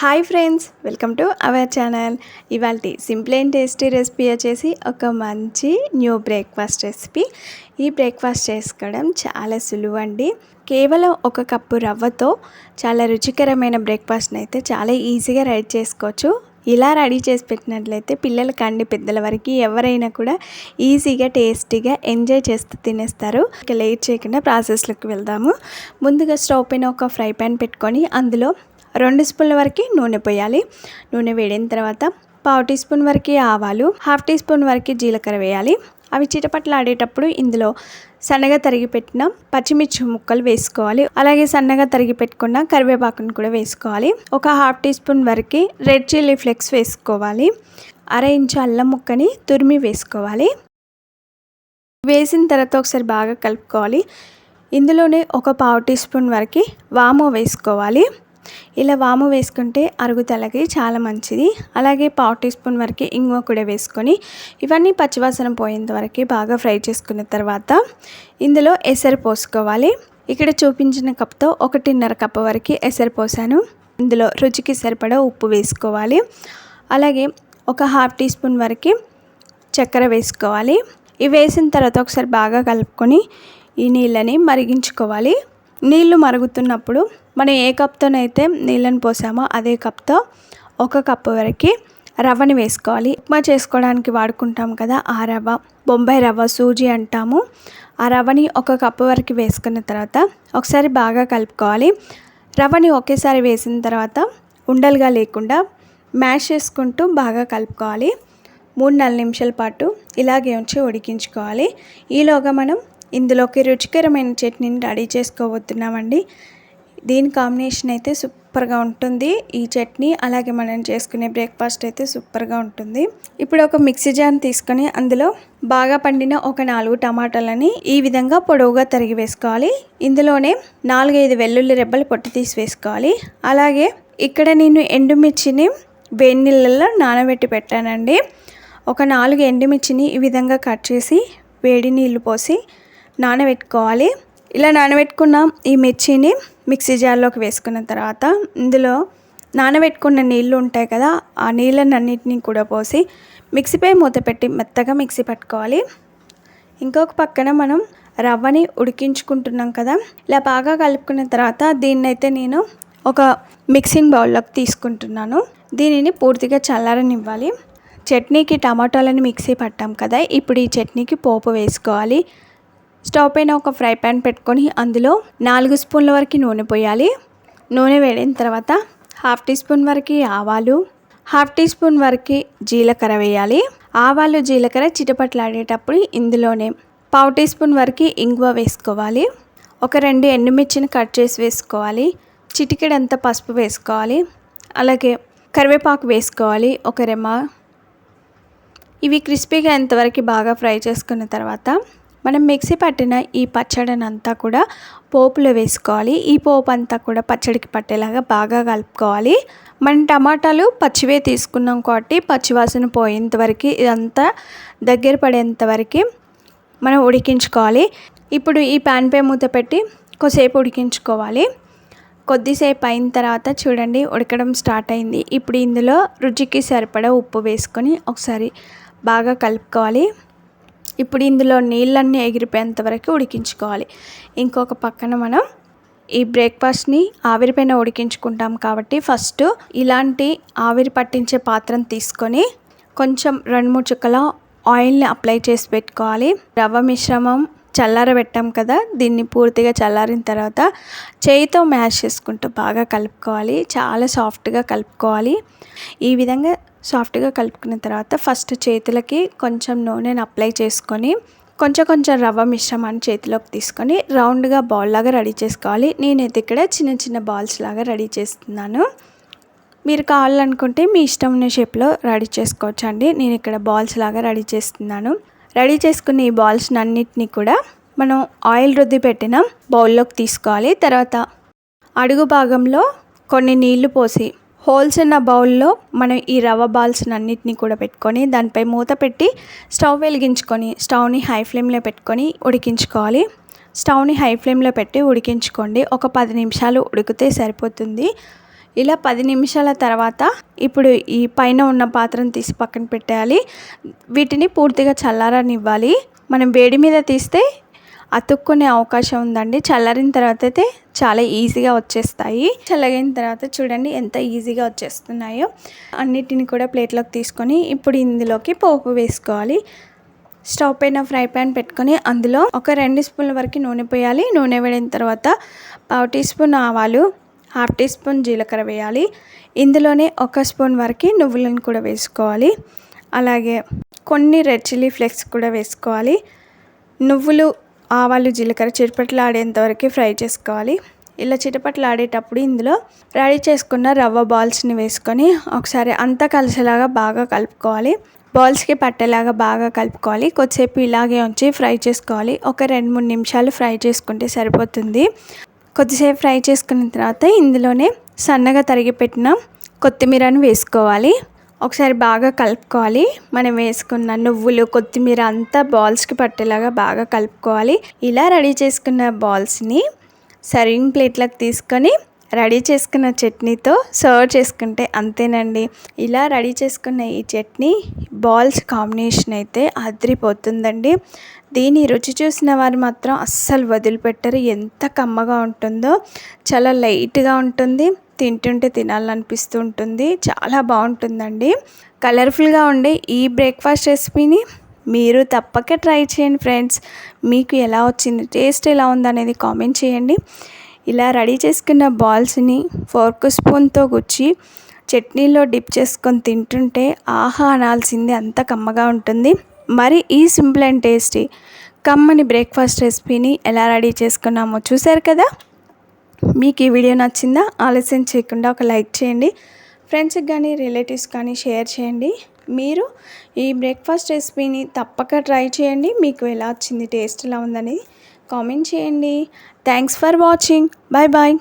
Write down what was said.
Hi friends, welcome to our channel. ఇవాల్టి simple and tasty recipe వచ్చేసి ఒక మంచి న్యూ బ్రేక్ఫాస్ట్ రెసిపీ. ఈ బ్రేక్ఫాస్ట్ చేసుకోవడం చాలా సులువు అండి. కేవలం ఒక కప్పు రవ్వతో చాలా రుచికరమైన బ్రేక్ఫాస్ట్ని అయితే చాలా ఈజీగా రెడీ చేసుకోవచ్చు. ఇలా రెడీ చేసి పెట్టినట్లయితే పిల్లల కండి పెద్దల వరకు ఎవరైనా కూడా ఈజీగా టేస్టీగా ఎంజాయ్ చేస్తూ తినేస్తారు. ఇక లేట్ చేయకుండా ప్రాసెస్లోకి వెళ్దాము. ముందుగా స్టవ్ పైన ఒక ఫ్రై పాన్ పెట్టుకొని అందులో 2 స్పూన్ల వరకు నూనె పోయాలి. నూనె వేడిన తర్వాత 1/2 టీ స్పూన్ వరకు ఆవాలు, 1/2 టీ స్పూన్ వరకు జీలకర్ర వేయాలి. అవి చిటపట్లు ఆడేటప్పుడు ఇందులో సన్నగా తరిగి పెట్టిన పచ్చిమిర్చి ముక్కలు వేసుకోవాలి. అలాగే సన్నగా తరిగి పెట్టుకున్న కరివేపాకును కూడా వేసుకోవాలి. ఒక 1/2 టీ స్పూన్ వరకు రెడ్ చిల్లీ ఫ్లేక్స్ వేసుకోవాలి. 1/2 ఇంచు అల్లం ముక్కని తురిమి వేసుకోవాలి. వేసిన తర్వాత ఒకసారి బాగా కలుపుకోవాలి. ఇందులోనే ఒక 1/2 టీ స్పూన్ వరకు వాము వేసుకోవాలి. ఇలా వాము వేసుకుంటే అరుగుదలకి చాలా మంచిది. అలాగే 1/2 టీ స్పూన్ వరకు ఇంగువ కూడా వేసుకొని ఇవన్నీ పచ్చివాసన పోయేంత వరకు బాగా ఫ్రై చేసుకున్న తర్వాత ఇందులో ఎసరు పోసుకోవాలి. ఇక్కడ చూపించిన కప్తో 1.5 కప్పు వరకు ఎసరు పోసాను. ఇందులో రుచికి సరిపడా ఉప్పు వేసుకోవాలి. అలాగే ఒక 1/2 టీ స్పూన్ వరకు చక్కెర వేసుకోవాలి. ఇవి వేసిన తర్వాత ఒకసారి బాగా కలుపుకొని ఈ నీళ్ళని మరిగించుకోవాలి. నీళ్లు మరుగుతున్నప్పుడు మనం ఏ కప్తోనైతే నీళ్ళని పోసామో అదే కప్తో 1 కప్పు వరకు రవ్వని వేసుకోవాలి. ఉప్మా చేసుకోవడానికి వాడుకుంటాం కదా, ఆ రవ్వ బొంబాయి రవ్వ, సూజీ అంటాము. ఆ రవ్వని 1 కప్పు వరకు వేసుకున్న తర్వాత ఒకసారి బాగా కలుపుకోవాలి. రవ్వని ఒకేసారి వేసిన తర్వాత ఉండలుగా లేకుండా మ్యాష్ చేసుకుంటూ బాగా కలుపుకోవాలి. 3-4 నిమిషాల పాటు ఇలాగే ఉంచి ఉడికించుకోవాలి. ఈలోగా మనం ఇందులోకి రుచికరమైన చట్నీని రెడీ చేసుకోబోతున్నామండి. దీని కాంబినేషన్ అయితే సూపర్గా ఉంటుంది. ఈ చట్నీ అలాగే మనం చేసుకునే బ్రేక్ఫాస్ట్ అయితే సూపర్గా ఉంటుంది. ఇప్పుడు ఒక మిక్సీ జార్ తీసుకొని అందులో బాగా పండిన ఒక 4 టమాటాలని ఈ విధంగా పొడవుగా తరిగి వేసుకోవాలి. ఇందులోనే 4-5 వెల్లుల్లి రెబ్బలు పొట్టు తీసి వేసుకోవాలి. అలాగే ఇక్కడ నేను ఎండుమిర్చిని వేడి నీళ్ళల్లో నానబెట్టి పెట్టానండి. ఒక 4 ఎండుమిర్చిని ఈ విధంగా కట్ చేసి వేడి నీళ్ళు పోసి నానబెట్టుకోవాలి. ఇలా నానబెట్టుకున్న ఈ మిర్చిని మిక్సీ జార్లోకి వేసుకున్న తర్వాత ఇందులో నానబెట్టుకున్న నీళ్ళు ఉంటాయి కదా, ఆ నీళ్ళన్నింటినీ కూడా పోసి మిక్సీపై మూత పెట్టి మెత్తగా మిక్సీ పట్టుకోవాలి. ఇంకొక పక్కన మనం రవ్వని ఉడికించుకుంటున్నాం కదా, ఇలా బాగా కలుపుకున్న తర్వాత దీన్నైతే నేను ఒక మిక్సింగ్ బౌల్లోకి తీసుకుంటున్నాను. దీనిని పూర్తిగా చల్లారనివ్వాలి. చట్నీకి టమాటాలను మిక్సీ పట్టాం కదా, ఇప్పుడు ఈ చట్నీకి పోపు వేసుకోవాలి. స్టవ్ పైన ఒక ఫ్రై పాన్ పెట్టుకొని అందులో 4 స్పూన్ల వరకు నూనె పోయాలి. నూనె వేడిన తర్వాత 1/2 టీ స్పూన్ వరకు ఆవాలు, 1/2 టీ స్పూన్ వరకు జీలకర్ర వేయాలి. ఆవాలు జీలకర్ర చిటపట్లాడేటప్పుడు ఇందులోనే 1/2 టీ స్పూన్ వరకు ఇంగువ వేసుకోవాలి. ఒక 2 ఎండుమిర్చిని కట్ చేసి వేసుకోవాలి. చిటికెడంత పసుపు వేసుకోవాలి. అలాగే కరివేపాకు వేసుకోవాలి, ఒక రెమ్మ. ఇవి క్రిస్పీగా ఎంతవరకు బాగా ఫ్రై చేసుకున్న తర్వాత మనం మిక్సీ పట్టిన ఈ పచ్చడిని అంతా కూడా పోపులో వేసుకోవాలి. ఈ పోపు అంతా కూడా పచ్చడికి పట్టేలాగా బాగా కలుపుకోవాలి. మనం టమాటాలు పచ్చివే తీసుకున్నాం కాబట్టి పచ్చివాసన పోయేంత వరకు ఇదంతా దగ్గర పడేంత వరకు మనం ఉడికించుకోవాలి. ఇప్పుడు ఈ ప్యాన్ పై మూత పెట్టి కొద్దిసేపు ఉడికించుకోవాలి. కొద్దిసేపు అయిన తర్వాత చూడండి ఉడకడం స్టార్ట్ అయింది. ఇప్పుడు ఇందులో రుచికి సరిపడా ఉప్పు వేసుకొని ఒకసారి బాగా కలుపుకోవాలి. ఇప్పుడు ఇందులో నీళ్ళన్నీ ఎగిరిపోయేంత వరకు ఉడికించుకోవాలి. ఇంకొక పక్కన మనం ఈ బ్రేక్ఫాస్ట్ని ఆవిరిపైన ఉడికించుకుంటాం కాబట్టి ఫస్ట్ ఇలాంటి ఆవిరి పట్టించే పాత్రను తీసుకొని కొంచెం 2-3 చుక్కల ఆయిల్ని అప్లై చేసి పెట్టుకోవాలి. రవ్వ మిశ్రమం చల్లారబెట్టాం కదా, దీన్ని పూర్తిగా చల్లారిన తర్వాత చేయితో మ్యాష్ చేసుకుంటూ బాగా కలుపుకోవాలి. చాలా సాఫ్ట్గా కలుపుకోవాలి. ఈ విధంగా సాఫ్ట్గా కలుపుకున్న తర్వాత ఫస్ట్ చేతులకి కొంచెం నూనెని అప్లై చేసుకొని కొంచెం రవ్వ మిశ్రమాన్ని చేతిలోకి తీసుకొని రౌండ్గా బాల్ లాగా రెడీ చేసుకోవాలి. నేనైతే ఇక్కడ చిన్న చిన్న బాల్స్ లాగా రెడీ చేస్తున్నాను. మీరు కావాలనుకుంటే మీ ఇష్టం ఉన్న షేప్లో రెడీ చేసుకోవచ్చు అండి. నేను ఇక్కడ బాల్స్ లాగా రెడీ చేస్తున్నాను. రెడీ చేసుకున్న ఈ బాల్స్ అన్నిటినీ కూడా మనం ఆయిల్ రుద్ది పెట్టిన బౌల్లోకి తీసుకోవాలి. తర్వాత అడుగు భాగంలో కొన్ని నీళ్లు పోసి హోల్స్ ఉన్న బౌల్లో మనం ఈ రవ్వ బాల్స్ అన్నిటినీ కూడా పెట్టుకొని దానిపై మూత పెట్టి స్టవ్ వెలిగించుకొని స్టవ్ని హై ఫ్లేమ్లో పెట్టుకొని ఉడికించుకోవాలి. స్టవ్ని హై ఫ్లేమ్లో పెట్టి ఉడికించుకోండి. ఒక 10 నిమిషాలు ఉడికితే సరిపోతుంది. ఇలా 10 నిమిషాల తర్వాత ఇప్పుడు ఈ పైన ఉన్న పాత్రను తీసి పక్కన పెట్టేయాలి. వీటిని పూర్తిగా చల్లారనివ్వాలి. మనం వేడి మీద తీస్తే అతుక్కునే అవకాశం ఉందండి. చల్లారిన తర్వాత అయితే చాలా ఈజీగా వచ్చేస్తాయి. చల్లగిన తర్వాత చూడండి ఎంత ఈజీగా వచ్చేస్తున్నాయో. అన్నిటిని కూడా ప్లేట్లోకి తీసుకొని ఇప్పుడు ఇందులోకి పోపు వేసుకోవాలి. స్టవ్ పైన ఫ్రై ప్యాన్ పెట్టుకొని అందులో ఒక 2 స్పూన్ల వరకు నూనె పోయాలి. నూనె వేడిన తర్వాత 1/2 టీ స్పూన్ ఆవాలు, 1/2 టీ స్పూన్ జీలకర్ర వేయాలి. ఇందులోనే 1 స్పూన్ వరకు నువ్వులను కూడా వేసుకోవాలి. అలాగే కొన్ని రెడ్ చిల్లీ ఫ్లేక్స్ కూడా వేసుకోవాలి. నువ్వులు, ఆవాలు, జీలకర్ర చిటపటలాడేంత వరకు ఫ్రై చేసుకోవాలి. ఇలా చిటపటలాడేటప్పుడు ఇందులో రెడీ చేసుకున్న రవ్వ బాల్స్ని వేసుకొని ఒకసారి అంతా కలిసేలాగా బాగా కలుపుకోవాలి. బాల్స్కి పట్టేలాగా బాగా కలుపుకోవాలి. కొద్దిసేపు ఇలాగే ఉంచి ఫ్రై చేసుకోవాలి. ఒక 2-3 నిమిషాలు ఫ్రై చేసుకుంటే సరిపోతుంది. కొద్దిసేపు ఫ్రై చేసుకున్న తర్వాత ఇందులోనే సన్నగా తరిగి పెట్టిన కొత్తిమీరను వేసుకోవాలి. ఒకసారి బాగా కలుపుకోవాలి. మనం వేసుకున్న నువ్వులు, కొత్తిమీర అంతా బాల్స్కి పట్టేలాగా బాగా కలుపుకోవాలి. ఇలా రెడీ చేసుకున్న బాల్స్ని సర్వింగ్ ప్లేట్లోకి తీసుకొని రెడీ చేసుకున్న చట్నీతో సర్వ్ చేసుకుంటే అంతేనండి. ఇలా రెడీ చేసుకున్న ఈ చట్నీ బాల్స్ కాంబినేషన్ అయితే అదిరిపోతుందండి. దీని రుచి చూసిన వారు మాత్రం అస్సలు వదిలిపెట్టరు. ఎంత కమ్మగా ఉంటుందో, చాలా లైట్గా ఉంటుంది. తింటుంటే తినాలనిపిస్తూ ఉంటుంది. చాలా బాగుంటుందండి. కలర్ఫుల్గా ఉండే ఈ బ్రేక్ఫాస్ట్ రెసిపీని మీరు తప్పక ట్రై చేయండి ఫ్రెండ్స్. మీకు ఎలా వచ్చింది, టేస్ట్ ఎలా ఉందనేది కామెంట్ చేయండి. ఇలా రెడీ చేసుకున్న బాల్స్ని ఫోర్క్ స్పూన్తో గుచ్చి చట్నీలో డిప్ చేసుకొని తింటుంటే ఆహా అనాల్సిందే, అంత కమ్మగా ఉంటుంది. మరి ఈ సింపుల్ అండ్ టేస్టీ కమ్మని బ్రేక్ఫాస్ట్ రెసిపీని ఎలా రెడీ చేసుకున్నామో చూసారు కదా. మీకు ఈ వీడియో నచ్చిందా? ఆలస్యం చేయకుండా ఒక లైక్ చేయండి. ఫ్రెండ్స్కి కానీ రిలేటివ్స్ కానీ షేర్ చేయండి. మీరు ఈ బ్రేక్ఫాస్ట్ రెసిపీని తప్పక ట్రై చేయండి. మీకు ఎలా వచ్చింది, టేస్ట్ ఎలా ఉందనేది కామెంట్ చేయండి. Thanks for watching. Bye bye.